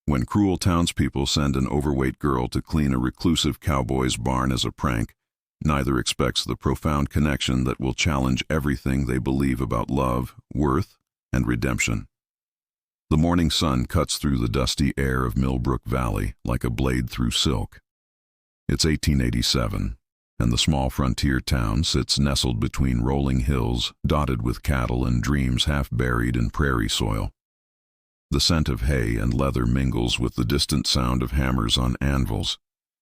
When cruel townspeople send an overweight girl to clean a reclusive cowboy's barn as a prank, neither expects the profound connection that will challenge everything they believe about love, worth, and redemption. The morning sun cuts through the dusty air of Millbrook Valley like a blade through silk. It's 1887, and the small frontier town sits nestled between rolling hills dotted with cattle and dreams half buried in prairie soil. The scent of hay and leather mingles with the distant sound of hammers on anvils,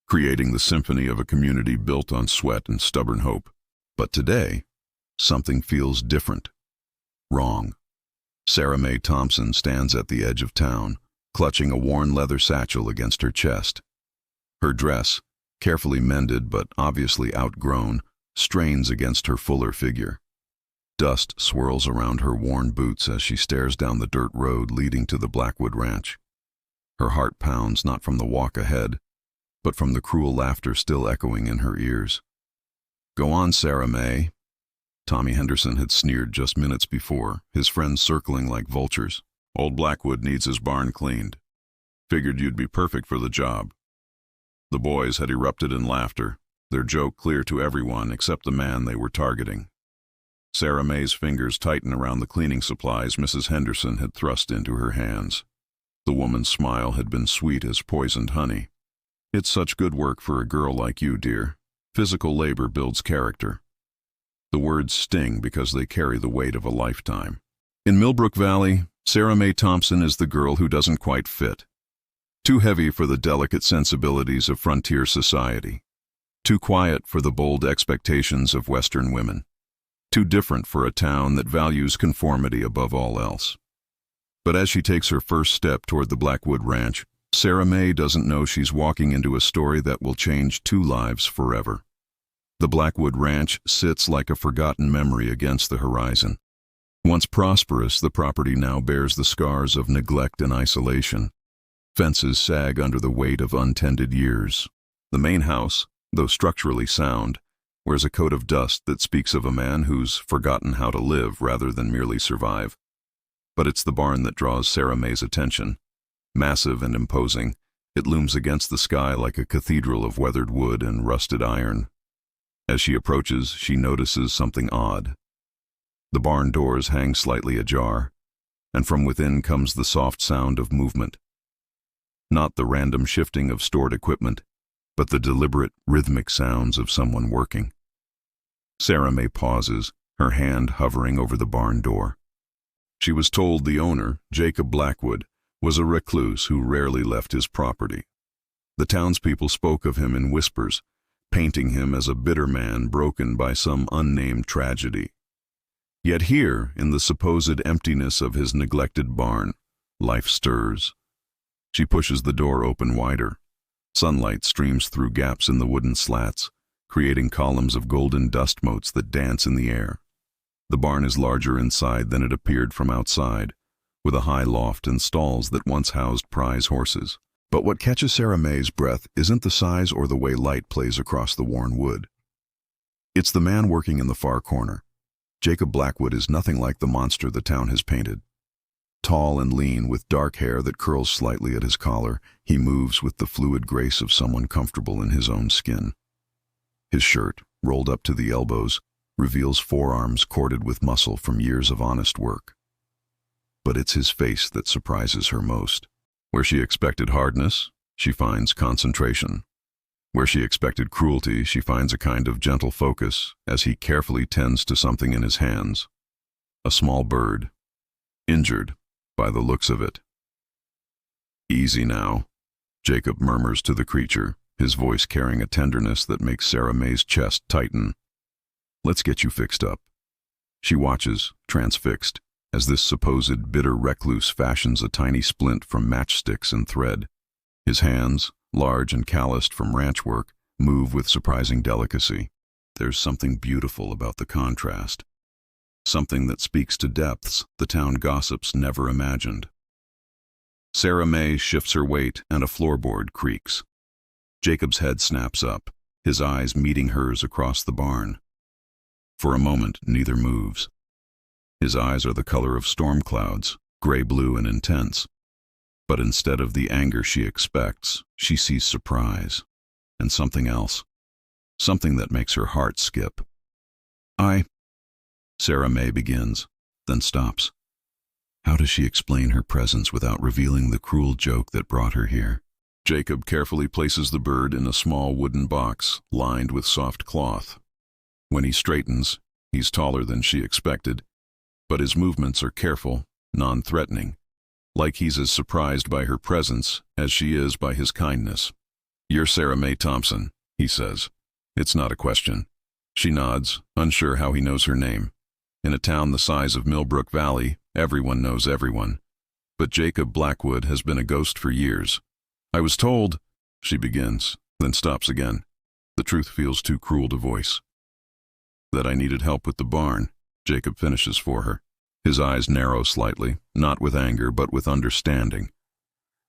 creating the symphony of a community built on sweat and stubborn hope. But today, something feels different. Wrong. Sarah Mae Thompson stands at the edge of town, clutching a worn leather satchel against her chest. Her dress, carefully mended but obviously outgrown, strains against her fuller figure. Dust swirls around her worn boots as she stares down the dirt road leading to the Blackwood Ranch. Her heart pounds not from the walk ahead, but from the cruel laughter still echoing in her ears. "Go on, Sarah Mae." Tommy Henderson had sneered just minutes before, his friends circling like vultures. "Old Blackwood needs his barn cleaned. Figured you'd be perfect for the job." The boys had erupted in laughter, their joke clear to everyone except the man they were targeting. Sarah Mae's fingers tightened around the cleaning supplies Mrs. Henderson had thrust into her hands. The woman's smile had been sweet as poisoned honey. "It's such good work for a girl like you, dear. Physical labor builds character." The words sting because they carry the weight of a lifetime. In Millbrook Valley, Sarah Mae Thompson is the girl who doesn't quite fit. Too heavy for the delicate sensibilities of frontier society. Too quiet for the bold expectations of Western women. Too different for a town that values conformity above all else. But as she takes her first step toward the Blackwood Ranch, Sarah Mae doesn't know she's walking into a story that will change two lives forever. The Blackwood Ranch sits like a forgotten memory against the horizon. Once prosperous, the property now bears the scars of neglect and isolation. Fences sag under the weight of untended years. The main house, though structurally sound, wears a coat of dust that speaks of a man who's forgotten how to live rather than merely survive. But it's the barn that draws Sarah Mae's attention. Massive and imposing, it looms against the sky like a cathedral of weathered wood and rusted iron. As she approaches, she notices something odd. The barn doors hang slightly ajar, and from within comes the soft sound of movement. Not the random shifting of stored equipment, but the deliberate, rhythmic sounds of someone working. Sarah Mae pauses, her hand hovering over the barn door. She was told the owner, Jacob Blackwood, was a recluse who rarely left his property. The townspeople spoke of him in whispers, painting him as a bitter man broken by some unnamed tragedy. Yet here, in the supposed emptiness of his neglected barn, life stirs. She pushes the door open wider. Sunlight streams through gaps in the wooden slats, creating columns of golden dust motes that dance in the air. The barn is larger inside than it appeared from outside, with a high loft and stalls that once housed prize horses. But what catches Sarah Mae's breath isn't the size or the way light plays across the worn wood. It's the man working in the far corner. Jacob Blackwood is nothing like the monster the town has painted. Tall and lean, with dark hair that curls slightly at his collar, he moves with the fluid grace of someone comfortable in his own skin. His shirt, rolled up to the elbows, reveals forearms corded with muscle from years of honest work. But it's his face that surprises her most. Where she expected hardness, she finds concentration. Where she expected cruelty, she finds a kind of gentle focus as he carefully tends to something in his hands. A small bird, injured by the looks of it. "Easy now," Jacob murmurs to the creature, his voice carrying a tenderness that makes Sarah Mae's chest tighten. "Let's get you fixed up." She watches, transfixed, as this supposed bitter recluse fashions a tiny splint from matchsticks and thread. His hands, large and calloused from ranch work, move with surprising delicacy. There's something beautiful about the contrast. Something that speaks to depths the town gossips never imagined. Sarah Mae shifts her weight and a floorboard creaks. Jacob's head snaps up, his eyes meeting hers across the barn. For a moment, neither moves. His eyes are the color of storm clouds, gray-blue and intense. But instead of the anger she expects, she sees surprise. And something else. Something that makes her heart skip. Sarah May begins, then stops. How does she explain her presence without revealing the cruel joke that brought her here? Jacob carefully places the bird in a small wooden box lined with soft cloth. When he straightens, he's taller than she expected, but his movements are careful, non-threatening, like he's as surprised by her presence as she is by his kindness. "You're Sarah May Thompson," he says. It's not a question. She nods, unsure how he knows her name. In a town the size of Millbrook Valley, everyone knows everyone. But Jacob Blackwood has been a ghost for years. "I was told," she begins, then stops again. The truth feels too cruel to voice. "That I needed help with the barn," Jacob finishes for her. His eyes narrow slightly, not with anger but with understanding.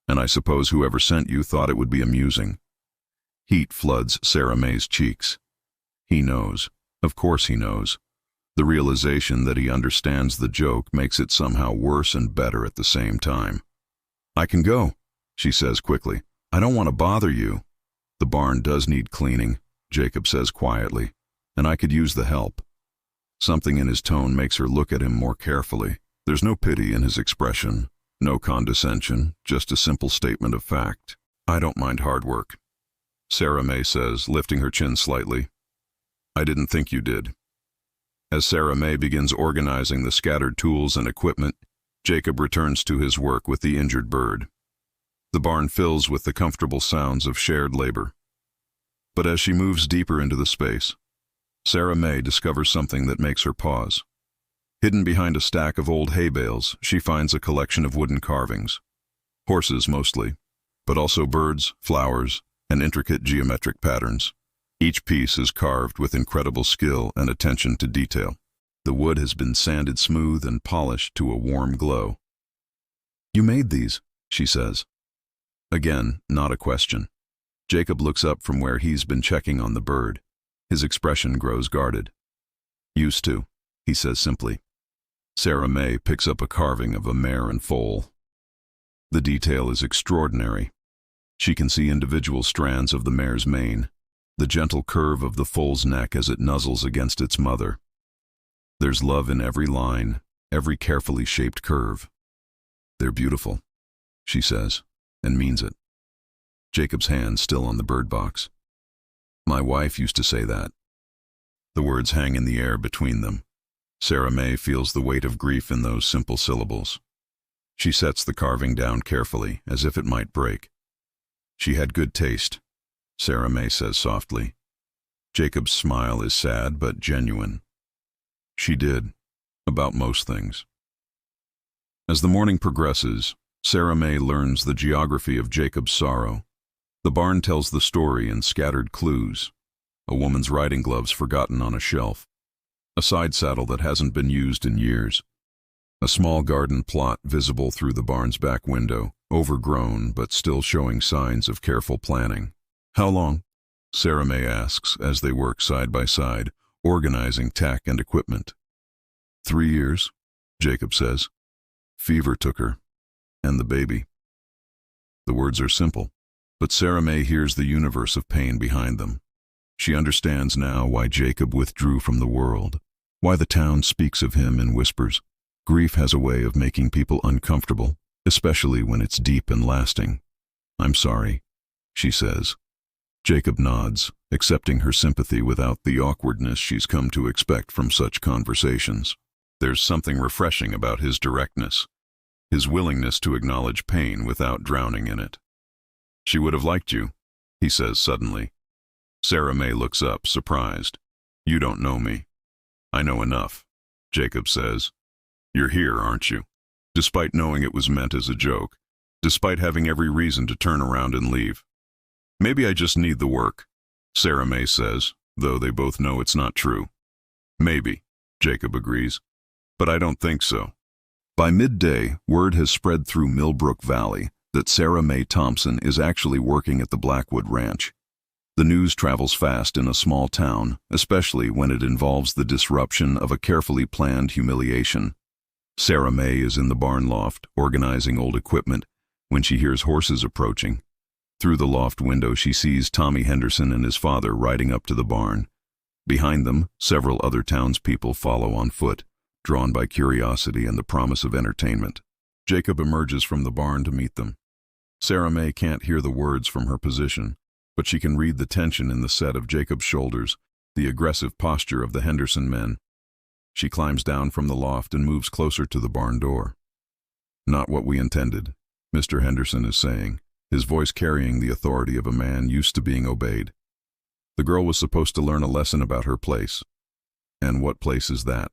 "And I suppose whoever sent you thought it would be amusing." Heat floods Sarah May's cheeks. He knows. Of course he knows. The realization that he understands the joke makes it somehow worse and better at the same time. "I can go," she says quickly. "I don't want to bother you." "The barn does need cleaning," Jacob says quietly, "and I could use the help." Something in his tone makes her look at him more carefully. There's no pity in his expression, no condescension, just a simple statement of fact. "I don't mind hard work," Sarah May says, lifting her chin slightly. "I didn't think you did." As Sarah May begins organizing the scattered tools and equipment, Jacob returns to his work with the injured bird. The barn fills with the comfortable sounds of shared labor. But as she moves deeper into the space, Sarah May discovers something that makes her pause. Hidden behind a stack of old hay bales, she finds a collection of wooden carvings. Horses mostly, but also birds, flowers, and intricate geometric patterns. Each piece is carved with incredible skill and attention to detail. The wood has been sanded smooth and polished to a warm glow. "You made these," she says. Again, not a question. Jacob looks up from where he's been checking on the bird. His expression grows guarded. "Used to," he says simply. Sarah May picks up a carving of a mare and foal. The detail is extraordinary. She can see individual strands of the mare's mane, the gentle curve of the foal's neck as it nuzzles against its mother. There's love in every line, every carefully shaped curve. "They're beautiful," she says, and means it. Jacob's hand still on the bird box. "My wife used to say that." The words hang in the air between them. Sarah May feels the weight of grief in those simple syllables. She sets the carving down carefully, as if it might break. "She had good taste," Sarah May says softly. Jacob's smile is sad but genuine. She did, about most things. As the morning progresses, Sarah May learns the geography of Jacob's sorrow. The barn tells the story in scattered clues. A woman's riding gloves forgotten on a shelf. A side saddle that hasn't been used in years. A small garden plot visible through the barn's back window, overgrown but still showing signs of careful planning. "How long?" Sarah May asks as they work side by side, organizing tack and equipment. 3 years, Jacob says. "Fever took her. And the baby." The words are simple, but Sarah May hears the universe of pain behind them. She understands now why Jacob withdrew from the world, why the town speaks of him in whispers. Grief has a way of making people uncomfortable, especially when it's deep and lasting. "I'm sorry," she says. Jacob nods, accepting her sympathy without the awkwardness she's come to expect from such conversations. There's something refreshing about his directness, his willingness to acknowledge pain without drowning in it. "She would have liked you," he says suddenly. Sarah May looks up, surprised. "You don't know me." "I know enough," Jacob says. "You're here, aren't you?" Despite knowing it was meant as a joke, despite having every reason to turn around and leave. "Maybe I just need the work," Sarah May says, though they both know it's not true. "Maybe," Jacob agrees. "But I don't think so." By midday, word has spread through Millbrook Valley that Sarah May Thompson is actually working at the Blackwood Ranch. The news travels fast in a small town, especially when it involves the disruption of a carefully planned humiliation. Sarah May is in the barn loft, organizing old equipment, when she hears horses approaching. Through the loft window, she sees Tommy Henderson and his father riding up to the barn. Behind them, several other townspeople follow on foot, drawn by curiosity and the promise of entertainment. Jacob emerges from the barn to meet them. Sarah May can't hear the words from her position, but she can read the tension in the set of Jacob's shoulders, the aggressive posture of the Henderson men. She climbs down from the loft and moves closer to the barn door. "Not what we intended," Mr. Henderson is saying, his voice carrying the authority of a man used to being obeyed. "The girl was supposed to learn a lesson about her place." "And what place is that?"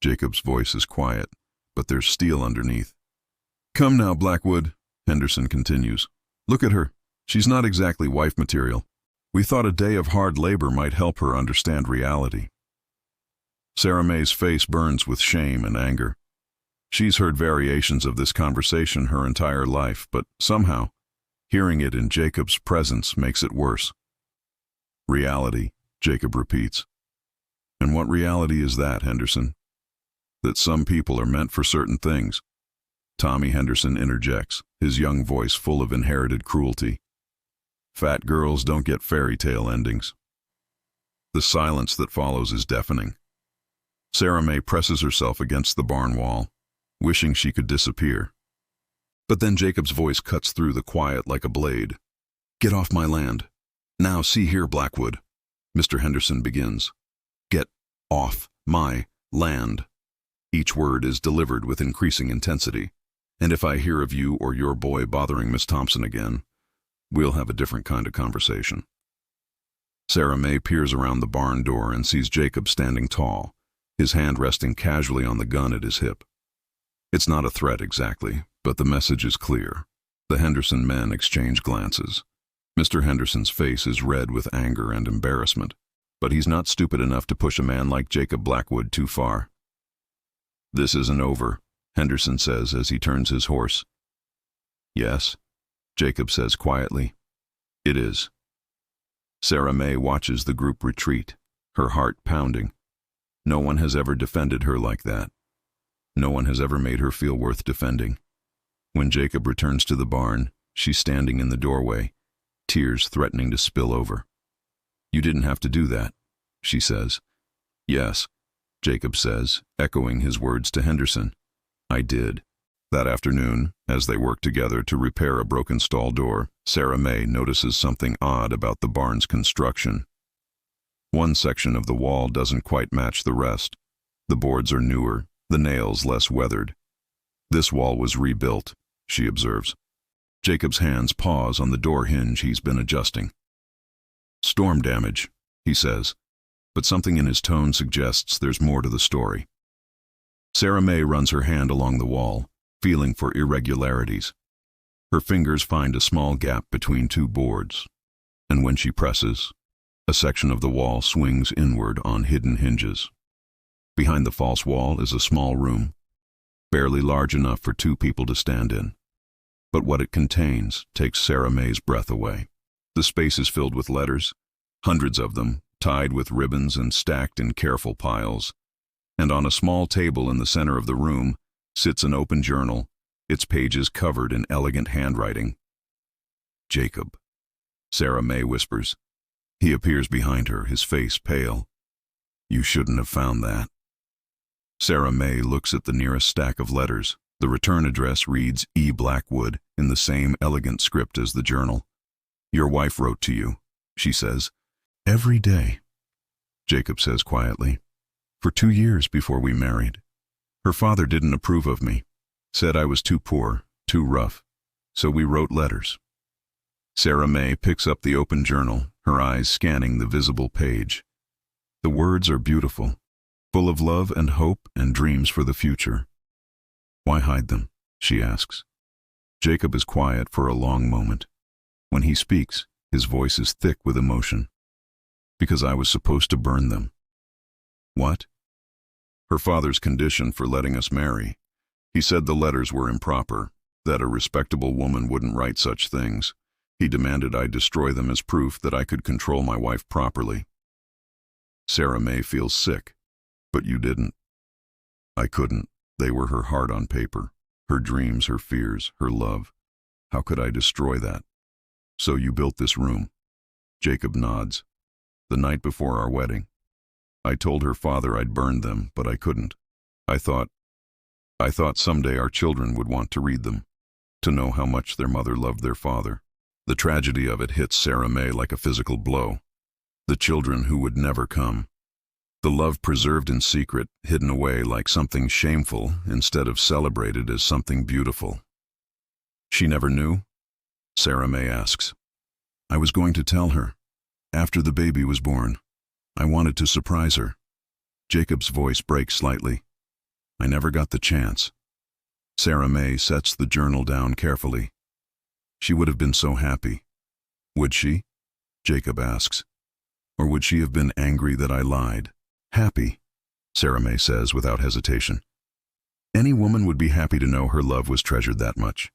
Jacob's voice is quiet, but there's steel underneath. "Come now, Blackwood," Henderson continues. "Look at her. She's not exactly wife material. We thought a day of hard labor might help her understand reality." Sarah May's face burns with shame and anger. She's heard variations of this conversation her entire life, but somehow, hearing it in Jacob's presence makes it worse. "Reality," Jacob repeats. "And what reality is that, Henderson? That some people are meant for certain things." Tommy Henderson interjects, his young voice full of inherited cruelty. "Fat girls don't get fairy tale endings." The silence that follows is deafening. Sarah May presses herself against the barn wall, wishing she could disappear. But then Jacob's voice cuts through the quiet like a blade. "Get off my land. Now see here, Blackwood," Mr. Henderson begins. "Get off my land." Each word is delivered with increasing intensity. "And if I hear of you or your boy bothering Miss Thompson again, we'll have a different kind of conversation." Sarah May peers around the barn door and sees Jacob standing tall, his hand resting casually on the gun at his hip. It's not a threat exactly, but the message is clear. The Henderson men exchange glances. Mr. Henderson's face is red with anger and embarrassment, but he's not stupid enough to push a man like Jacob Blackwood too far. "This isn't over," Henderson says as he turns his horse. "Yes," Jacob says quietly. "It is." Sarah May watches the group retreat, her heart pounding. No one has ever defended her like that. No one has ever made her feel worth defending. When Jacob returns to the barn, she's standing in the doorway, tears threatening to spill over. "You didn't have to do that," she says. "Yes," Jacob says, echoing his words to Henderson. "I did." That afternoon, as they work together to repair a broken stall door, Sarah May notices something odd about the barn's construction. One section of the wall doesn't quite match the rest. The boards are newer, the nails less weathered. "This wall was rebuilt," she observes. Jacob's hands pause on the door hinge he's been adjusting. "Storm damage," he says, but something in his tone suggests there's more to the story. Sarah May runs her hand along the wall, feeling for irregularities. Her fingers find a small gap between two boards, and when she presses, a section of the wall swings inward on hidden hinges. Behind the false wall is a small room, barely large enough for two people to stand in. But what it contains takes Sarah May's breath away. The space is filled with letters, hundreds of them, tied with ribbons and stacked in careful piles. And on a small table in the center of the room sits an open journal, its pages covered in elegant handwriting. "Jacob," Sarah May whispers. He appears behind her, his face pale. "You shouldn't have found that." Sarah May looks at the nearest stack of letters. The return address reads E. Blackwood in the same elegant script as the journal. "Your wife wrote to you," she says. "Every day," Jacob says quietly. "For 2 years before we married. Her father didn't approve of me, said I was too poor, too rough, so we wrote letters." Sarah May picks up the open journal, her eyes scanning the visible page. The words are beautiful, full of love and hope and dreams for the future. "Why hide them?" she asks. Jacob is quiet for a long moment. When he speaks, his voice is thick with emotion. "Because I was supposed to burn them." "What?" "Her father's condition for letting us marry. He said the letters were improper, that a respectable woman wouldn't write such things. He demanded I destroy them as proof that I could control my wife properly." Sarah May feels sick. "But you didn't." "I couldn't. They were her heart on paper, her dreams, her fears, her love. How could I destroy that? So you built this room? Jacob nods. The night before our wedding. I told her father I'd burned them, but I couldn't. I thought someday our children would want to read them, to know how much their mother loved their father. The tragedy of it hits Sarah May like a physical blow. The children who would never come. The love preserved in secret, hidden away like something shameful instead of celebrated as something beautiful. She never knew? Sarah May asks. I was going to tell her. After the baby was born. I wanted to surprise her. Jacob's voice breaks slightly. I never got the chance. Sarah May sets the journal down carefully. She would have been so happy. Would she? Jacob asks. Or would she have been angry that I lied? Happy, Sarah May says without hesitation. Any woman would be happy to know her love was treasured that much.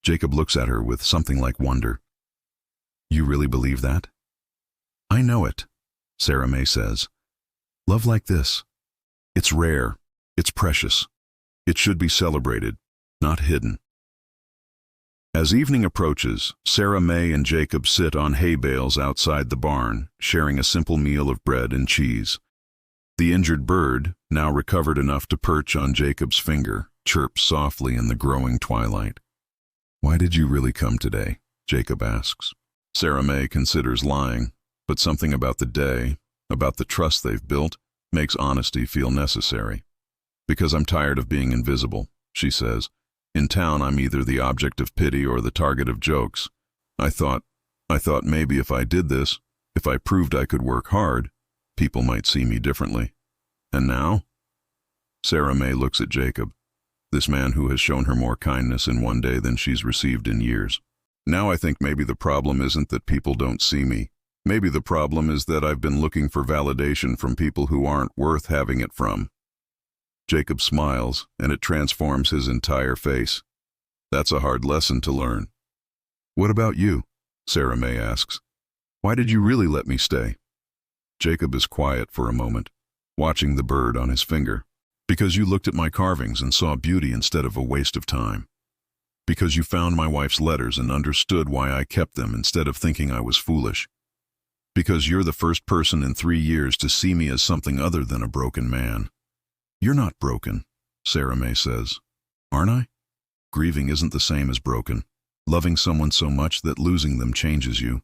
Jacob looks at her with something like wonder. You really believe that? I know it, Sarah May says. Love like this. It's rare. It's precious. It should be celebrated, not hidden. As evening approaches, Sarah May and Jacob sit on hay bales outside the barn, sharing a simple meal of bread and cheese. The injured bird, now recovered enough to perch on Jacob's finger, chirps softly in the growing twilight. Why did you really come today? Jacob asks. Sarah May considers lying, but something about the day, about the trust they've built, makes honesty feel necessary. Because I'm tired of being invisible, she says. In town, I'm either the object of pity or the target of jokes. I thought maybe if I did this, if I proved I could work hard, people might see me differently. And now? Sarah May looks at Jacob, this man who has shown her more kindness in one day than she's received in years. Now I think maybe the problem isn't that people don't see me. Maybe the problem is that I've been looking for validation from people who aren't worth having it from. Jacob smiles, and it transforms his entire face. That's a hard lesson to learn. What about you? Sarah May asks. Why did you really let me stay? Jacob is quiet for a moment, watching the bird on his finger. Because you looked at my carvings and saw beauty instead of a waste of time. Because you found my wife's letters and understood why I kept them instead of thinking I was foolish. Because you're the first person in 3 years to see me as something other than a broken man. You're not broken, Sarah May says. Aren't I? Grieving isn't the same as broken. Loving someone so much that losing them changes you.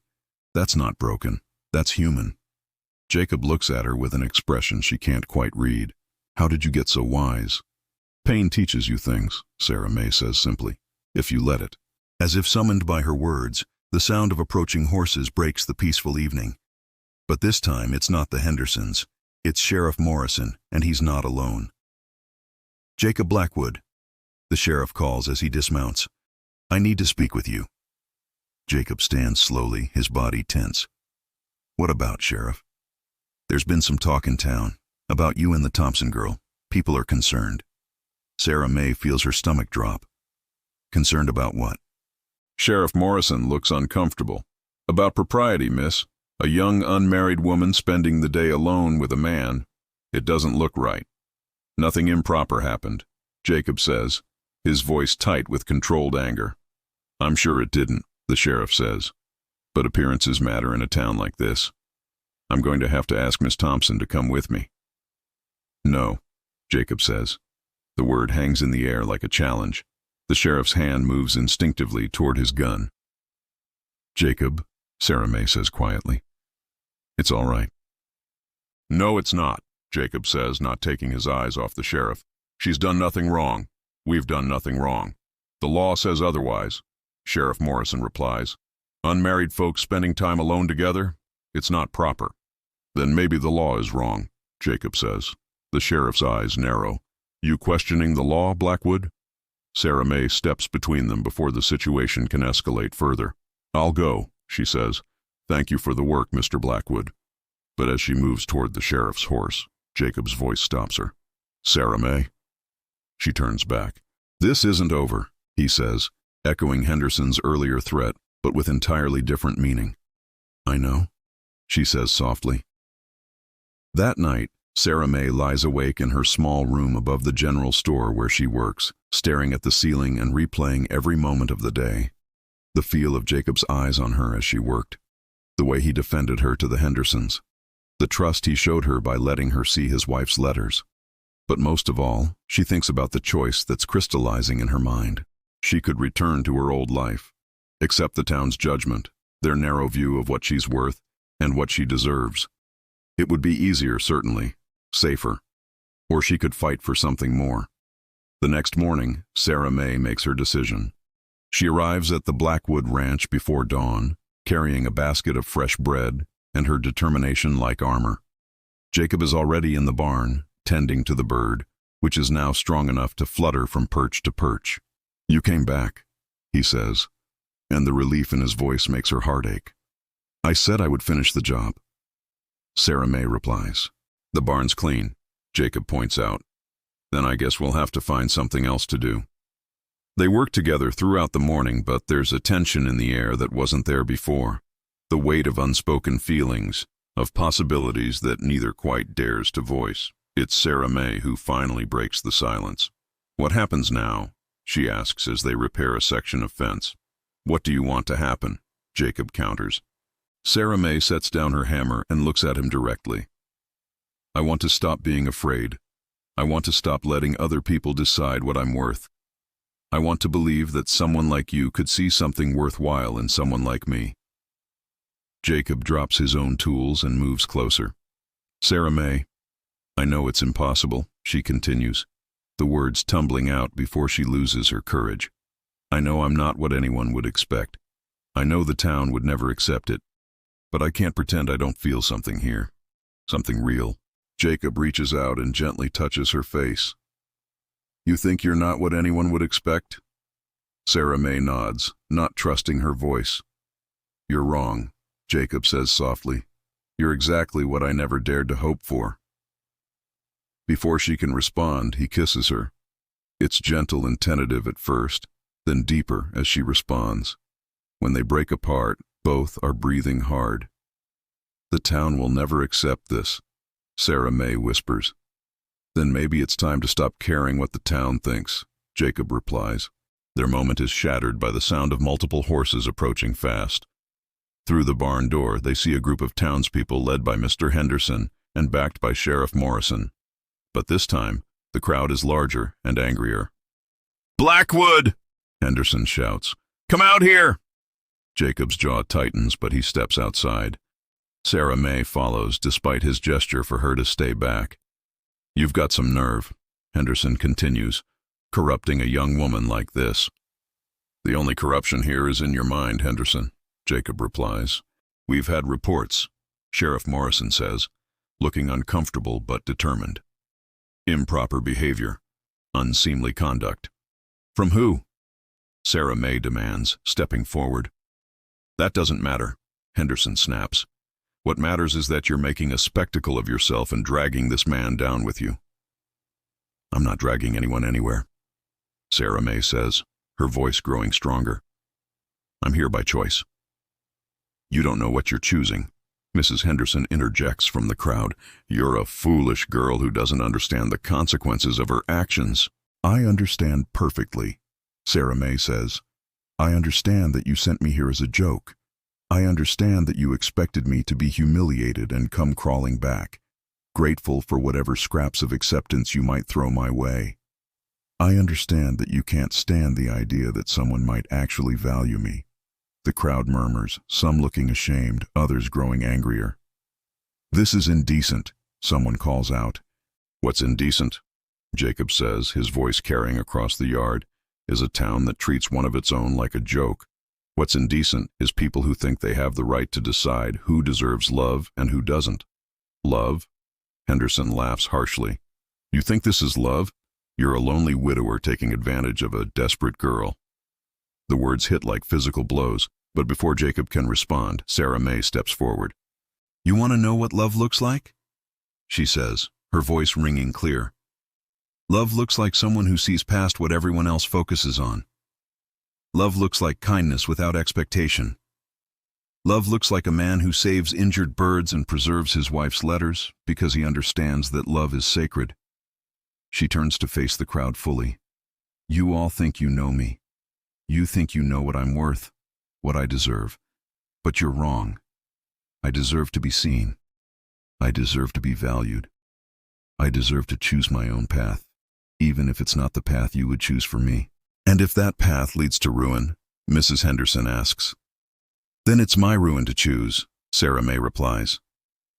That's not broken. That's human. Jacob looks at her with an expression she can't quite read. How did you get so wise? Pain teaches you things, Sarah May says simply, if you let it. As if summoned by her words, the sound of approaching horses breaks the peaceful evening. But this time it's not the Hendersons. It's Sheriff Morrison, and he's not alone. Jacob Blackwood, the sheriff calls as he dismounts. I need to speak with you. Jacob stands slowly, his body tense. What about, Sheriff? There's been some talk in town about you and the Thompson girl. People are concerned. Sarah May feels her stomach drop. Concerned about what? Sheriff Morrison looks uncomfortable. About propriety, miss. A young unmarried woman spending the day alone with a man. It doesn't look right. Nothing improper happened, Jacob says, his voice tight with controlled anger. I'm sure it didn't, the sheriff says. But appearances matter in a town like this. I'm going to have to ask Miss Thompson to come with me. No, Jacob says. The word hangs in the air like a challenge. The sheriff's hand moves instinctively toward his gun. Jacob, Sarah May says quietly. It's all right. No, it's not, Jacob says, not taking his eyes off the sheriff. She's done nothing wrong. We've done nothing wrong. The law says otherwise, Sheriff Morrison replies. Unmarried folks spending time alone together? It's not proper. Then maybe the law is wrong, Jacob says. The sheriff's eyes narrow. You questioning the law, Blackwood? Sarah May steps between them before the situation can escalate further. I'll go, she says. Thank you for the work, Mr. Blackwood. But as she moves toward the sheriff's horse, Jacob's voice stops her. Sarah May? She turns back. This isn't over, he says, echoing Henderson's earlier threat, but with entirely different meaning. I know, she says softly. That night, Sarah May lies awake in her small room above the general store where she works, staring at the ceiling and replaying every moment of the day. The feel of Jacob's eyes on her as she worked, the way he defended her to the Hendersons, the trust he showed her by letting her see his wife's letters. But most of all, she thinks about the choice that's crystallizing in her mind. She could return to her old life, accept the town's judgment, their narrow view of what she's worth and what she deserves. It would be easier, certainly, safer. Or she could fight for something more. The next morning, Sarah May makes her decision. She arrives at the Blackwood Ranch before dawn, carrying a basket of fresh bread and her determination like armor. Jacob is already in the barn, tending to the bird, which is now strong enough to flutter from perch to perch. "You came back," he says, and the relief in his voice makes her heart ache. "I said I would finish the job." Sarah May replies. "The barn's clean," Jacob points out. "Then I guess we'll have to find something else to do." They work together throughout the morning, but there's a tension in the air that wasn't there before. The weight of unspoken feelings, of possibilities that neither quite dares to voice. It's Sarah May who finally breaks the silence. "What happens now?" she asks as they repair a section of fence. "What do you want to happen?" Jacob counters. Sarah May sets down her hammer and looks at him directly. "I want to stop being afraid. I want to stop letting other people decide what I'm worth. I want to believe that someone like you could see something worthwhile in someone like me." Jacob drops his own tools and moves closer. "Sarah May, I know it's impossible," she continues, the words tumbling out before she loses her courage. "I know I'm not what anyone would expect. I know the town would never accept it. But I can't pretend I don't feel something here. Something real." Jacob reaches out and gently touches her face. "You think you're not what anyone would expect?" Sarah May nods, not trusting her voice. "You're wrong," Jacob says softly. "You're exactly what I never dared to hope for." Before she can respond, he kisses her. It's gentle and tentative at first, then deeper as she responds. When they break apart, both are breathing hard. "The town will never accept this," Sarah May whispers. "Then maybe it's time to stop caring what the town thinks," Jacob replies. Their moment is shattered by the sound of multiple horses approaching fast. Through the barn door, they see a group of townspeople led by Mr. Henderson and backed by Sheriff Morrison. But this time, the crowd is larger and angrier. "Blackwood!" Henderson shouts. "Come out here!" Jacob's jaw tightens, but he steps outside. Sarah May follows, despite his gesture for her to stay back. "You've got some nerve," Henderson continues, "corrupting a young woman like this." "The only corruption here is in your mind, Henderson," Jacob replies. "We've had reports," Sheriff Morrison says, looking uncomfortable but determined. "Improper behavior, unseemly conduct." "From who?" Sarah May demands, stepping forward. "That doesn't matter," Henderson snaps. "What matters is that you're making a spectacle of yourself and dragging this man down with you." "I'm not dragging anyone anywhere," Sarah May says, her voice growing stronger. "I'm here by choice." "You don't know what you're choosing," Mrs. Henderson interjects from the crowd. "You're a foolish girl who doesn't understand the consequences of her actions." "I understand perfectly," Sarah May says. "I understand that you sent me here as a joke. I understand that you expected me to be humiliated and come crawling back, grateful for whatever scraps of acceptance you might throw my way. I understand that you can't stand the idea that someone might actually value me." The crowd murmurs, some looking ashamed, others growing angrier. "This is indecent," someone calls out. "What's indecent?" Jacob says, his voice carrying across the yard, "is a town that treats one of its own like a joke. What's indecent is people who think they have the right to decide who deserves love and who doesn't." "Love?" Henderson laughs harshly. "You think this is love? You're a lonely widower taking advantage of a desperate girl." The words hit like physical blows, but before Jacob can respond, Sarah May steps forward. "You want to know what love looks like?" she says, her voice ringing clear. "Love looks like someone who sees past what everyone else focuses on. Love looks like kindness without expectation. Love looks like a man who saves injured birds and preserves his wife's letters because he understands that love is sacred. She turns to face the crowd fully. You all think you know me. You think you know what I'm worth, what I deserve. But you're wrong. I deserve to be seen. I deserve to be valued. I deserve to choose my own path, even if it's not the path you would choose for me. And if that path leads to ruin, Mrs. Henderson asks. Then it's my ruin to choose, Sarah May replies.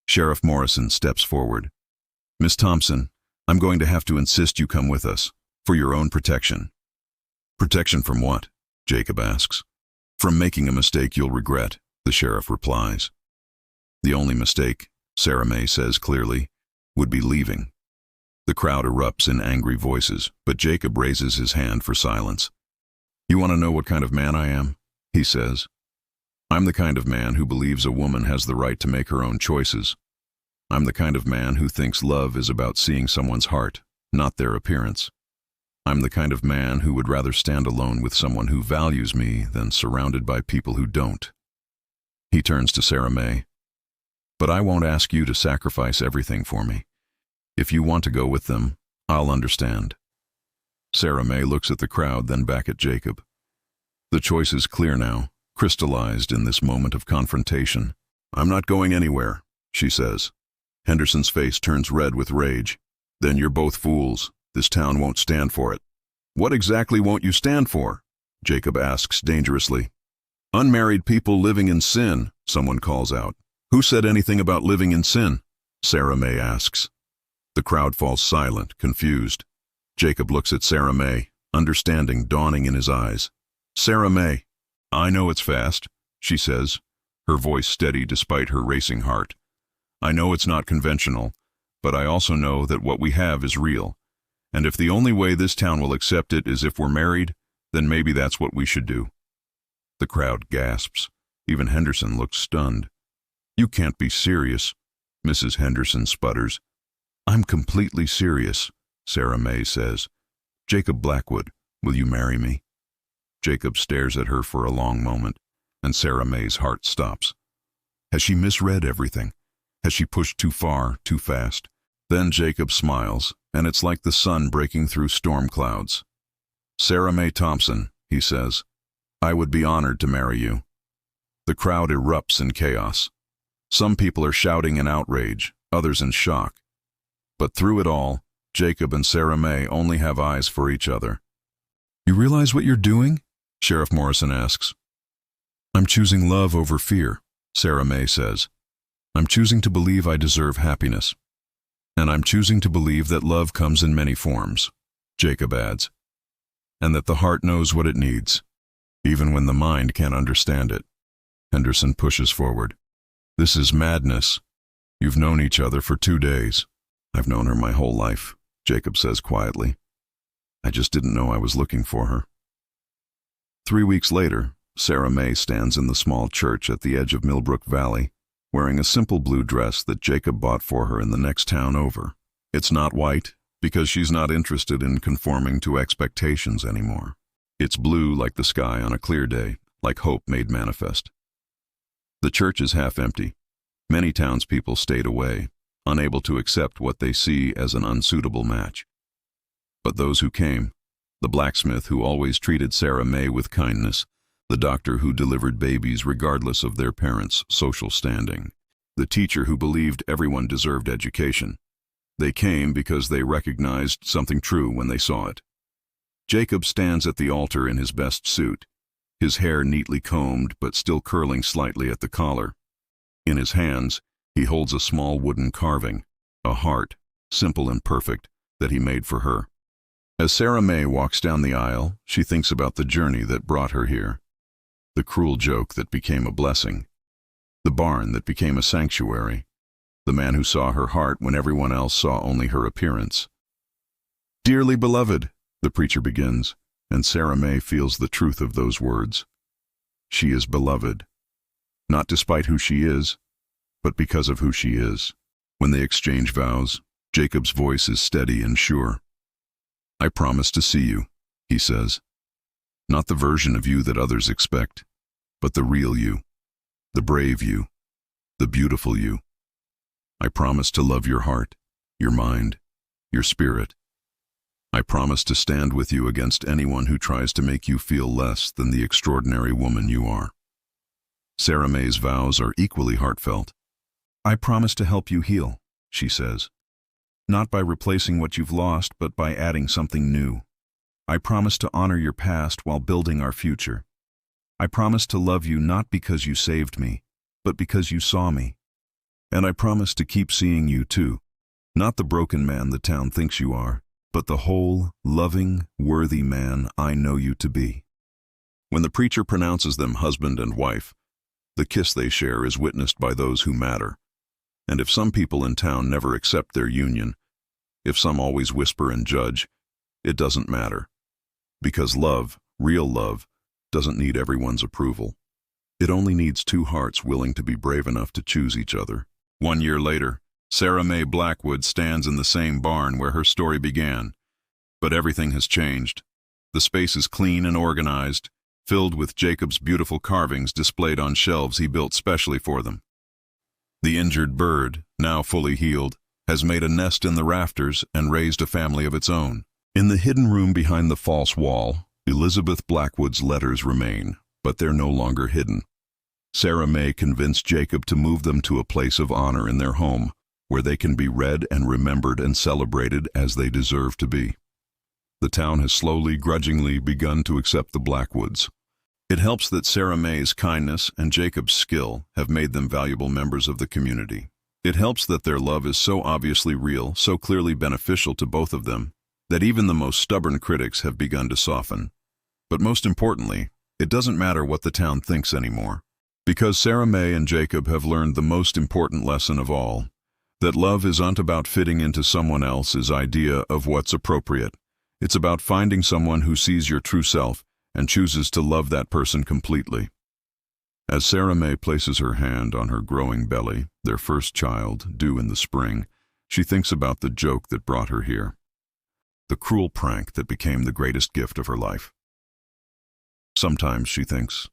Sheriff Morrison steps forward. Miss Thompson, I'm going to have to insist you come with us, for your own protection. Protection from what? Jacob asks. From making a mistake you'll regret, the sheriff replies. The only mistake, Sarah May says clearly, would be leaving. The crowd erupts in angry voices, but Jacob raises his hand for silence. You want to know what kind of man I am? He says. I'm the kind of man who believes a woman has the right to make her own choices. I'm the kind of man who thinks love is about seeing someone's heart, not their appearance. I'm the kind of man who would rather stand alone with someone who values me than surrounded by people who don't. He turns to Sarah May. But I won't ask you to sacrifice everything for me. If you want to go with them, I'll understand. Sarah May looks at the crowd, then back at Jacob. The choice is clear now, crystallized in this moment of confrontation. I'm not going anywhere, she says. Henderson's face turns red with rage. Then you're both fools. This town won't stand for it. What exactly won't you stand for? Jacob asks dangerously. Unmarried people living in sin, someone calls out. Who said anything about living in sin? Sarah May asks. The crowd falls silent, confused. Jacob looks at Sarah May, understanding dawning in his eyes. Sarah May. I know it's fast, she says, her voice steady despite her racing heart. I know it's not conventional, but I also know that what we have is real. And if the only way this town will accept it is if we're married, then maybe that's what we should do. The crowd gasps. Even Henderson looks stunned. You can't be serious, Mrs. Henderson sputters. I'm completely serious, Sarah May says. Jacob Blackwood, will you marry me? Jacob stares at her for a long moment, and Sarah May's heart stops. Has she misread everything? Has she pushed too far, too fast? Then Jacob smiles, and it's like the sun breaking through storm clouds. Sarah May Thompson, he says, I would be honored to marry you. The crowd erupts in chaos. Some people are shouting in outrage, others in shock. But through it all, Jacob and Sarah May only have eyes for each other. You realize what you're doing? Sheriff Morrison asks. I'm choosing love over fear, Sarah May says. I'm choosing to believe I deserve happiness. And I'm choosing to believe that love comes in many forms, Jacob adds. And that the heart knows what it needs, even when the mind can't understand it. Henderson pushes forward. This is madness. You've known each other for 2 days. I've known her my whole life, Jacob says quietly. I just didn't know I was looking for her. 3 weeks later, Sarah May stands in the small church at the edge of Millbrook Valley, wearing a simple blue dress that Jacob bought for her in the next town over. It's not white, because she's not interested in conforming to expectations anymore. It's blue like the sky on a clear day, like hope made manifest. The church is half empty. Many townspeople stayed away, unable to accept what they see as an unsuitable match. But those who came, the blacksmith who always treated Sarah May with kindness, the doctor who delivered babies regardless of their parents' social standing, the teacher who believed everyone deserved education. They came because they recognized something true when they saw it. Jacob stands at the altar in his best suit, his hair neatly combed but still curling slightly at the collar. In his hands, he holds a small wooden carving, a heart, simple and perfect, that he made for her. As Sarah May walks down the aisle, she thinks about the journey that brought her here, the cruel joke that became a blessing, the barn that became a sanctuary, the man who saw her heart when everyone else saw only her appearance. Dearly beloved, the preacher begins, and Sarah May feels the truth of those words. She is beloved, not despite who she is, but because of who she is. When they exchange vows, Jacob's voice is steady and sure. I promise to see you, he says. Not the version of you that others expect, but the real you. the brave you, the beautiful you. I promise to love your heart, your mind, your spirit. I promise to stand with you against anyone who tries to make you feel less than the extraordinary woman you are. Sarah May's vows are equally heartfelt. I promise to help you heal, she says. Not by replacing what you've lost, but by adding something new. I promise to honor your past while building our future. I promise to love you not because you saved me, but because you saw me. And I promise to keep seeing you too, not the broken man the town thinks you are, but the whole, loving, worthy man I know you to be. When the preacher pronounces them husband and wife, the kiss they share is witnessed by those who matter. And if some people in town never accept their union, if some always whisper and judge, it doesn't matter. Because love, real love, doesn't need everyone's approval. It only needs two hearts willing to be brave enough to choose each other. 1 year later, Sarah May Blackwood stands in the same barn where her story began. But everything has changed. The space is clean and organized, filled with Jacob's beautiful carvings displayed on shelves he built specially for them. The injured bird, now fully healed, has made a nest in the rafters and raised a family of its own. In the hidden room behind the false wall, Elizabeth Blackwood's letters remain, but they're no longer hidden. Sarah May convinced Jacob to move them to a place of honor in their home, where they can be read and remembered and celebrated as they deserve to be. The town has slowly, grudgingly begun to accept the Blackwoods. It helps that Sarah May's kindness and Jacob's skill have made them valuable members of the community. It helps that their love is so obviously real, so clearly beneficial to both of them, that even the most stubborn critics have begun to soften. But most importantly, it doesn't matter what the town thinks anymore, because Sarah May and Jacob have learned the most important lesson of all, that love isn't about fitting into someone else's idea of what's appropriate. It's about finding someone who sees your true self and chooses to love that person completely. As Sarah May places her hand on her growing belly, their first child, due in the spring, she thinks about the joke that brought her here, the cruel prank that became the greatest gift of her life. Sometimes, she thinks,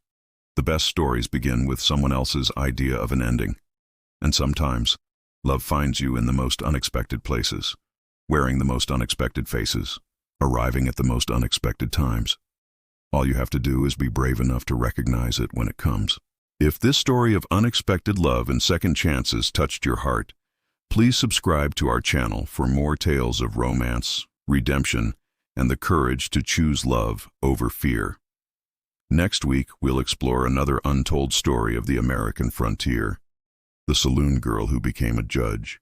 the best stories begin with someone else's idea of an ending. And sometimes, love finds you in the most unexpected places, wearing the most unexpected faces, arriving at the most unexpected times. All you have to do is be brave enough to recognize it when it comes. If this story of unexpected love and second chances touched your heart, please subscribe to our channel for more tales of romance, redemption, and the courage to choose love over fear. Next week, we'll explore another untold story of the American frontier, the saloon girl who became a judge.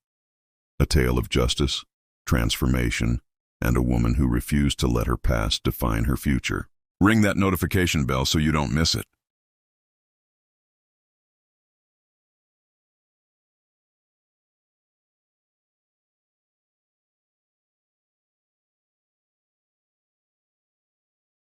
A tale of justice, transformation, and a woman who refused to let her past define her future. Ring that notification bell so you don't miss it.